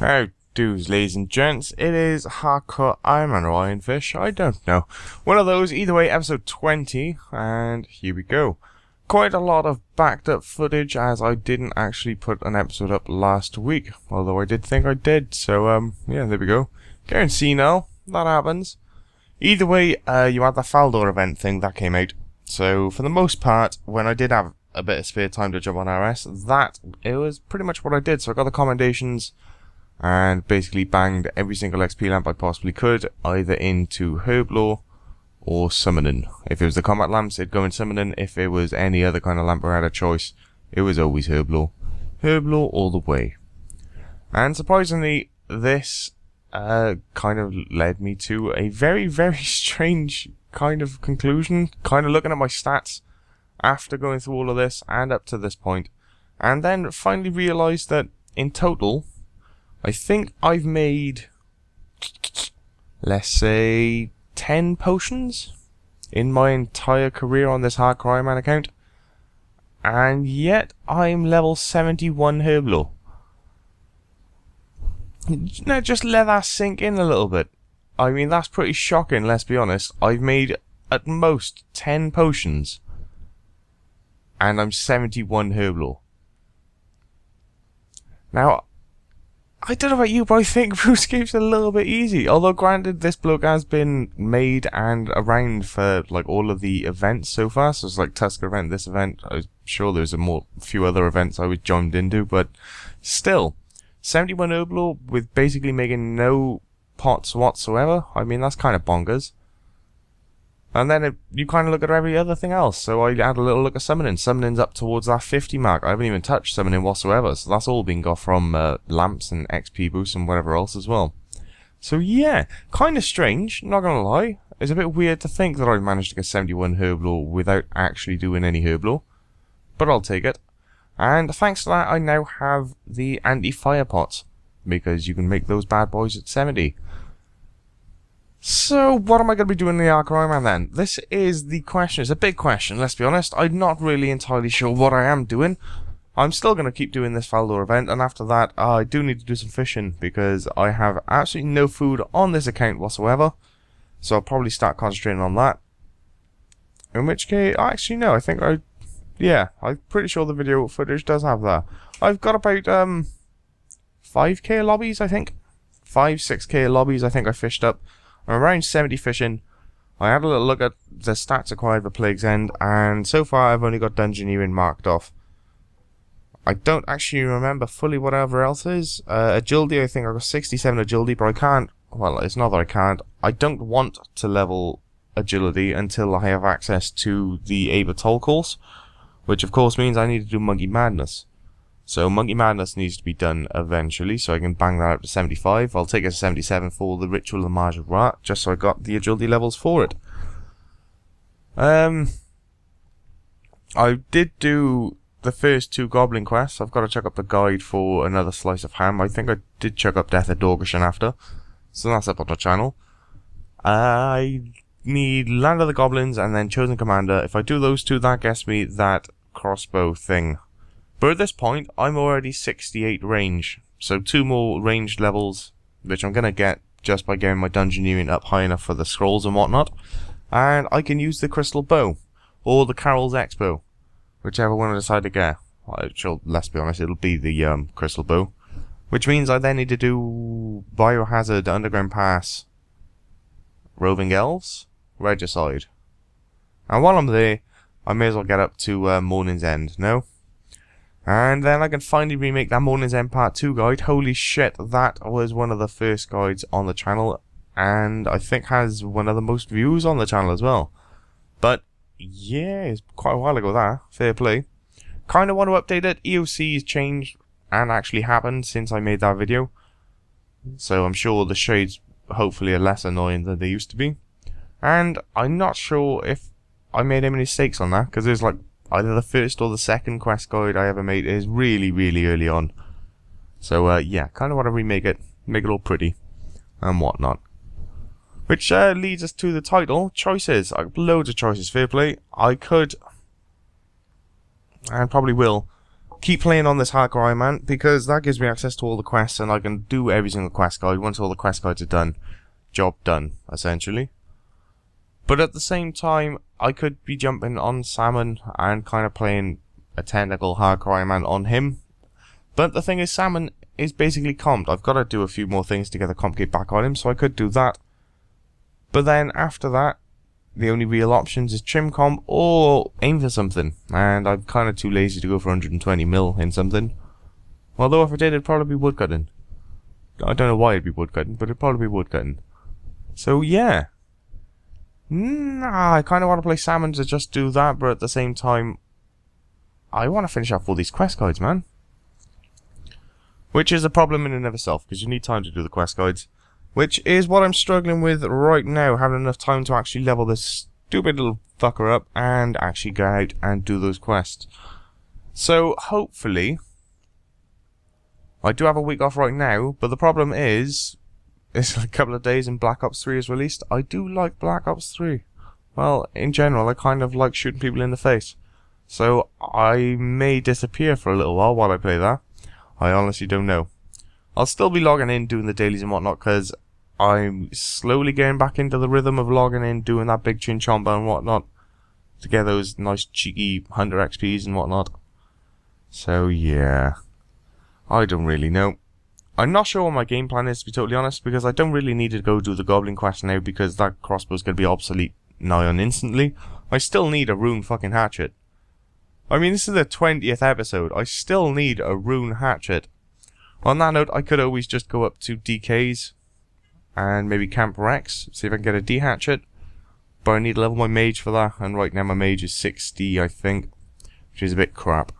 How do's, ladies and gents? It is Hardcore Ironman or Ironfish, I don't know. One of those, either way, episode 20, and here we go. Quite a lot of backed up footage, as I didn't actually put an episode up last week, although I did think I did, so yeah, there we go. Getting senile, that happens. Either way, you had the Faldor event thing that came out, so for the most part, when I did have a bit of spare time to jump on RS, it was pretty much what I did. So I got the commendations and basically banged every single XP lamp I possibly could, either into herb lore or summoning. If it was the combat lamps, it'd go in summoning. If it was any other kind of lamp I had a choice, it was always herb lore. Herb lore all the way. And surprisingly, this kind of led me to a very, very strange kind of conclusion, kind of looking at my stats after going through all of this and up to this point, and then finally realised that in total, I think I've made, let's say, 10 potions in my entire career on this Hardcore Ironman account, and yet I'm level 71 herb lore. Now just let that sink in a little bit. I mean, that's pretty shocking, let's be honest. I've made at most 10 potions and I'm 71 herb lore. Now, I don't know about you, but I think Runescape's a little bit easy. Although, granted, this bloke has been made and around for like all of the events so far. So it's like Tusker event, this event. I'm sure there's a few other events I was joined into, but still, 71 herb lore with basically making no pots whatsoever. I mean, that's kind of bonkers. And then you kind of look at every other thing else. So I had a little look at summoning. Summoning's up towards that 50 mark. I haven't even touched summoning whatsoever. So that's all been got from lamps and XP boosts and whatever else as well. So yeah, kind of strange, not gonna lie. It's a bit weird to think that I've managed to get 71 herb lore without actually doing any herb lore. But I'll take it. And thanks to that, I now have the anti-fire pots, because you can make those bad boys at 70. So, what am I going to be doing in the Hardcore Ironman then? This is the question. It's a big question, let's be honest. I'm not really entirely sure what I am doing. I'm still going to keep doing this Faldor event, and after that, I do need to do some fishing, because I have absolutely no food on this account whatsoever. So I'll probably start concentrating on that. In which case, actually no, I think yeah, I'm pretty sure the video footage does have that. I've got about 5k lobbies, I think. 6k lobbies I think I fished up. I'm around 70 fishing. I had a little look at the stats acquired for Plague's End, and so far I've only got Dungeoneering marked off. I don't actually remember fully whatever else is. Agility, I think I got 67 agility, but I can't, well, it's not that I can't. I don't want to level agility until I have access to the Aber Toll course, which of course means I need to do Monkey Madness. So Monkey Madness needs to be done eventually, so I can bang that up to 75. I'll take it to 77 for the Ritual of the Marge of Rat, just so I got the agility levels for it. I did do the first 2 Goblin quests. I've got to check up the guide for another slice of ham. I think I did check up Death of Dorgeshan after, so that's up on the channel. I need Land of the Goblins and then Chosen Commander. If I do those 2, that gets me that crossbow thing. But at this point, I'm already 68 range, so 2 more ranged levels, which I'm going to get just by getting my Dungeoneering up high enough for the scrolls and whatnot, and I can use the Crystal Bow, or the Carol's Expo, whichever one I decide to get. Let's be honest, it'll be the Crystal Bow, which means I then need to do Biohazard, Underground Pass, Roving Elves, Regicide. And while I'm there, I may as well get up to Morning's End, no? And then I can finally remake that Morning's End Part 2 guide. Holy shit, that was one of the first guides on the channel, and I think has one of the most views on the channel as well. But yeah, it's quite a while ago that. Fair play. Kind of want to update it. EOC has changed and actually happened since I made that video, so I'm sure the shades hopefully are less annoying than they used to be. And I'm not sure if I made any mistakes on that, because there's like either the first or the second quest guide I ever made is really, really early on. So, yeah, kind of want to remake it, make it all pretty, and whatnot. Which leads us to the title, choices. I have loads of choices, fair play. I could, and probably will, keep playing on this Hardcore Ironman, because that gives me access to all the quests, and I can do every single quest guide. Once all the quest guides are done, job done, essentially. But at the same time, I could be jumping on Salmon and kind of playing a technical Hardcore Ironman on him. But the thing is, Salmon is basically comped. I've got to do a few more things to get the comp kit back on him, so I could do that. But then after that, the only real options is trim comp or aim for something, and I'm kind of too lazy to go for 120 mil in something. Although if I did, it'd probably be woodcutting. I don't know why it'd be woodcutting, but it'd probably be woodcutting. So yeah. I kind of want to play Salmon to just do that, but at the same time, I want to finish off all these quest guides, man. Which is a problem in and of itself, because you need time to do the quest guides. Which is what I'm struggling with right now, having enough time to actually level this stupid little fucker up and actually go out and do those quests. So, hopefully, I do have a week off right now, but the problem is, it's a couple of days and Black Ops 3 is released. I do like Black Ops 3. Well, in general, I kind of like shooting people in the face. So, I may disappear for a little while I play that. I honestly don't know. I'll still be logging in, doing the dailies and whatnot, because I'm slowly getting back into the rhythm of logging in, doing that big chin chomba and whatnot, to get those nice cheeky 100 XPs and whatnot. So yeah, I don't really know. I'm not sure what my game plan is, to be totally honest, because I don't really need to go do the Goblin quest now, because that crossbow's going to be obsolete nigh on instantly. I still need a rune fucking hatchet. I mean, this is the 20th episode. I still need a rune hatchet. On that note, I could always just go up to DK's and maybe Camp Rex, see if I can get a D hatchet. But I need to level my mage for that, and right now my mage is 60, I think, which is a bit crap.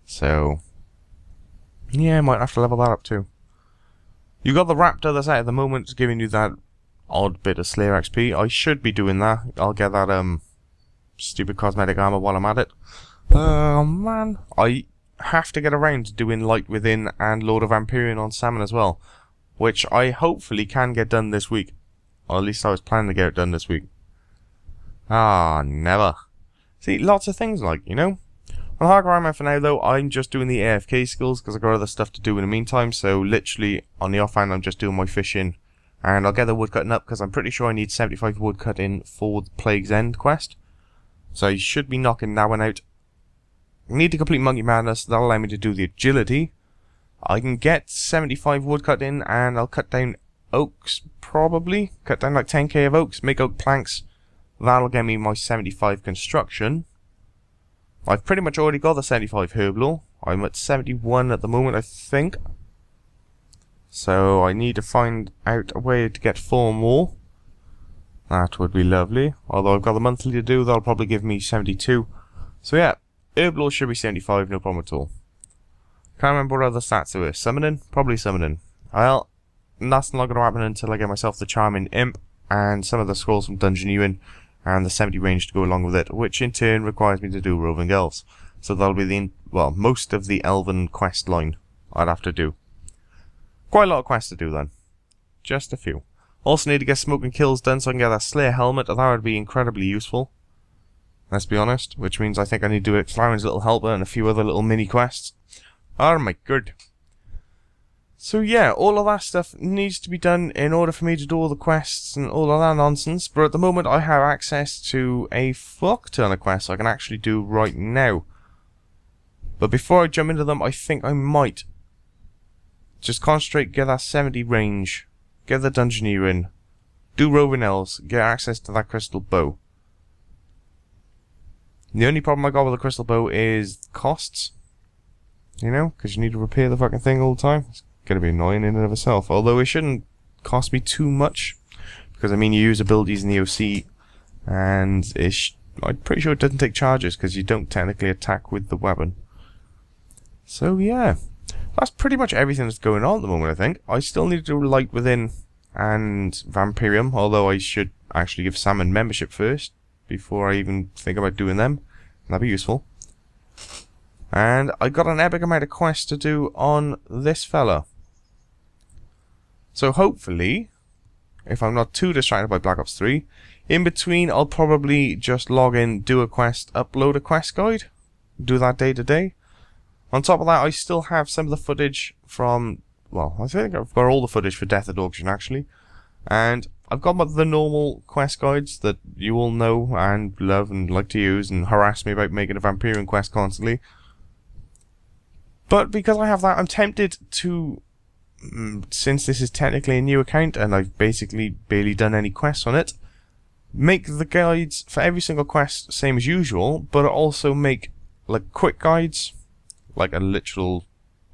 So, yeah, I might have to level that up too. You got the Raptor that's out at the moment, giving you that odd bit of Slayer XP. I should be doing that. I'll get that stupid cosmetic armor while I'm at it. Oh man, I have to get around to doing Light Within and Lord of Vampirion on Salmon as well, which I hopefully can get done this week. Or at least I was planning to get it done this week. Ah, never. See, lots of things like, you know. On Hardcore Ironman for now though, I'm just doing the AFK skills because I've got other stuff to do in the meantime, so literally on the offhand I'm just doing my fishing, and I'll get the woodcutting up because I'm pretty sure I need 75 woodcutting for the Plague's End quest. So I should be knocking that one out. I need to complete Monkey Madness, that'll allow me to do the agility. I can get 75 woodcutting and I'll cut down oaks, probably. Cut down like 10k of oaks, make oak planks. That'll get me my 75 construction. I've pretty much already got the 75 herb lore. I'm at 71 at the moment, I think. So I need to find out a way to get 4 more. That would be lovely. Although I've got the monthly to do, that'll probably give me 72. So yeah, herb lore should be 75, no problem at all. Can't remember what other stats there were. Summoning? Probably summoning. Well, that's not going to happen until I get myself the Charming Imp and some of the scrolls from Dungeoneering and the 70 range to go along with it, which in turn requires me to do Roving Elves. So that'll be the, well, most of the Elven quest line I'd have to do. Quite a lot of quests to do then. Just a few. Also need to get Smoke and Kills done so I can get that Slayer helmet, and that would be incredibly useful. Let's be honest, which means I think I need to do Claren's Little Helper and a few other little mini quests. Oh my god. So yeah, all of that stuff needs to be done in order for me to do all the quests and all of that nonsense, but at the moment I have access to a fuck ton of quests I can actually do right now. But before I jump into them, I think I might just concentrate, get that 70 range, get the Dungeoneering, do Roving Elves, get access to that crystal bow. The only problem I got with the crystal bow is costs. You know, because you need to repair the fucking thing all the time. It's going to be annoying in and of itself. Although it shouldn't cost me too much. Because, I mean, you use abilities in the OC. And I'm pretty sure it doesn't take charges. Because you don't technically attack with the weapon. So, yeah. That's pretty much everything that's going on at the moment, I think. I still need to do Light Within and Vampirium. Although I should actually give Salmon membership first. Before I even think about doing them. That'd be useful. And I got an epic amount of quests to do on this fella. So hopefully, if I'm not too distracted by Black Ops 3, in between I'll probably just log in, do a quest, upload a quest guide, do that day to day. On top of that, I still have some of the footage from, well, I think I've got all the footage for Death at Auction actually, and I've got the normal quest guides that you all know and love and like to use and harass me about making a Vampirian quest constantly. But because I have that, I'm tempted to, since this is technically a new account and I've basically barely done any quests on it, make the guides for every single quest same as usual, but also make like quick guides, like a literal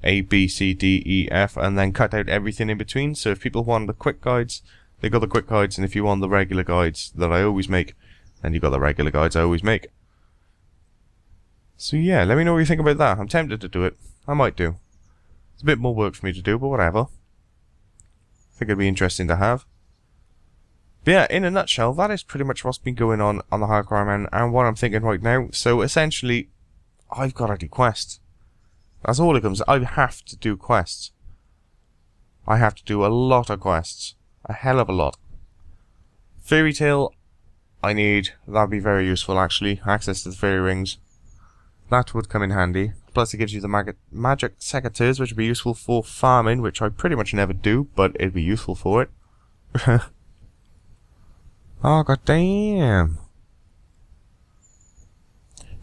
A, B, C, D, E, F, and then cut out everything in between. So if people want the quick guides, they got the quick guides, and if you want the regular guides that I always make, then you got the regular guides I always make. So yeah, let me know what you think about that. I'm tempted to do it. I might do. It's a bit more work for me to do, but whatever. I think it'd be interesting to have. But yeah, in a nutshell, that is pretty much what's been going on the Hardcore Ironman and what I'm thinking right now. So essentially, I've got to do quests. That's all it comes. I have to do quests. I have to do a lot of quests. A hell of a lot. Fairy Tale, I need. That'd be very useful actually. Access to the fairy rings. That would come in handy. Plus it gives you the magic secateurs, which would be useful for farming, which I pretty much never do, but it'd be useful for it. Oh god damn.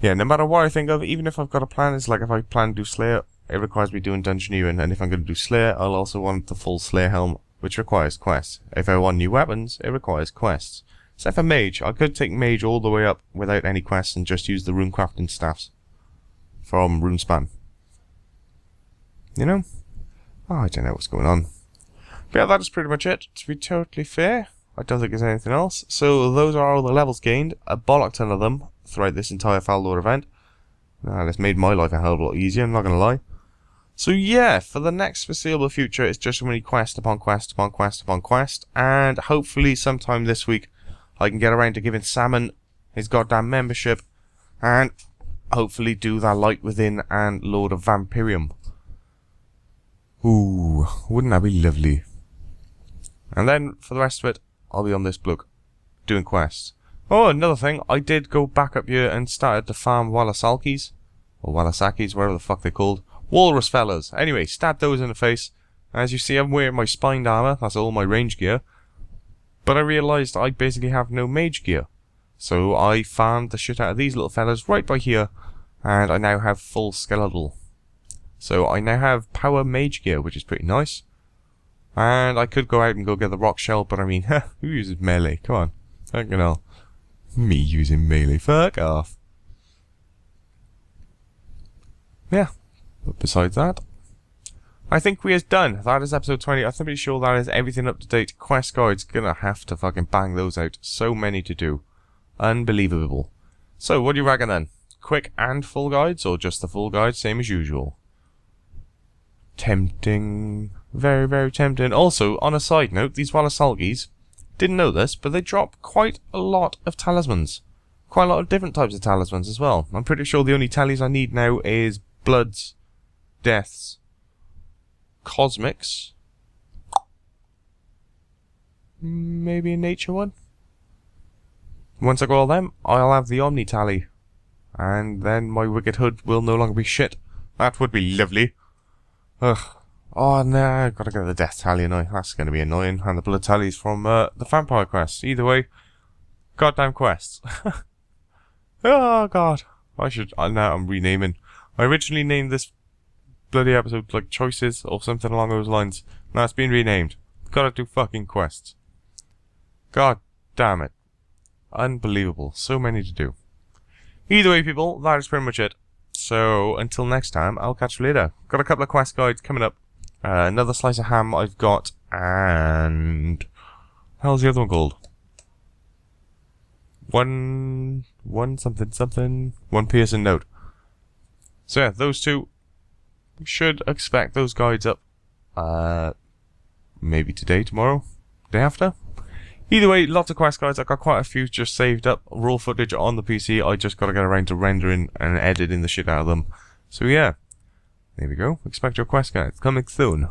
Yeah, no matter what I think of, even if I've got a plan, it's like if I plan to do Slayer, it requires me doing Dungeoneering, and if I'm going to do Slayer, I'll also want the full Slayer helm, which requires quests. If I want new weapons, it requires quests. Except for Mage, I could take Mage all the way up without any quests and just use the rune crafting staffs from Runespan. You know? Oh, I don't know what's going on. But yeah, that is pretty much it. To be totally fair, I don't think there's anything else. So those are all the levels gained, a bollock ton of them throughout this entire Faldor event. It's made my life a hell of a lot easier, I'm not going to lie. So yeah, for the next foreseeable future, it's just going to be quest upon quest upon quest upon quest, and hopefully sometime this week I can get around to giving Salmon his goddamn membership, and hopefully do that Light Within and Lord of Vampirium. Ooh, wouldn't that be lovely? And then, for the rest of it, I'll be on this bloke, doing quests. Oh, another thing, I did go back up here and started to farm Walasalkis, or Walasakis, whatever the fuck they're called. Walrus fellas. Anyway, stabbed those in the face. As you see, I'm wearing my spined armor, that's all my range gear. But I realised I basically have no mage gear. So I farmed the shit out of these little fellas right by here, and I now have full skeletal. So I now have power mage gear, which is pretty nice. And I could go out and go get the rock shell, but I mean, who uses melee? Come on. Fucking hell. Me using melee. Fuck off. Yeah. But besides that, I think we is done. That is episode 20. I'm pretty sure that is everything up to date. Quest guides, gonna have to fucking bang those out. So many to do. Unbelievable. So, what do you reckon then? Quick and full guides, or just the full guide, same as usual? Tempting. Very, very tempting. Also, on a side note, these Walasalkis, didn't know this, but they drop quite a lot of talismans. Quite a lot of different types of talismans as well. I'm pretty sure the only tallies I need now is Bloods, Deaths, Cosmics, maybe a Nature one. Once I got all them, I'll have the Omni tally, and then my Wicked Hood will no longer be shit. That would be lovely. Ugh. Oh no, I've got to get the Death tally annoying. That's going to be annoying. And the Blood tallies from the Vampire quest. Either way, goddamn quests. Oh god. Now I'm renaming. I originally named this bloody episode like Choices or something along those lines. Now it's been renamed. Gotta do fucking quests. God damn it. Unbelievable. So many to do. Either way, people, that is pretty much it. So, until next time, I'll catch you later. Got a couple of quest guides coming up. Another slice of ham I've got, and... how's the other one called? One Pearson note. So yeah, those two. We should expect those guides up. Maybe today, tomorrow, day after. Either way, lots of quest guides. I've got quite a few just saved up. Raw footage on the PC. I just got to get around to rendering and editing the shit out of them. So yeah. There we go. Expect your quest guides coming soon.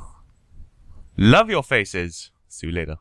Love your faces. See you later.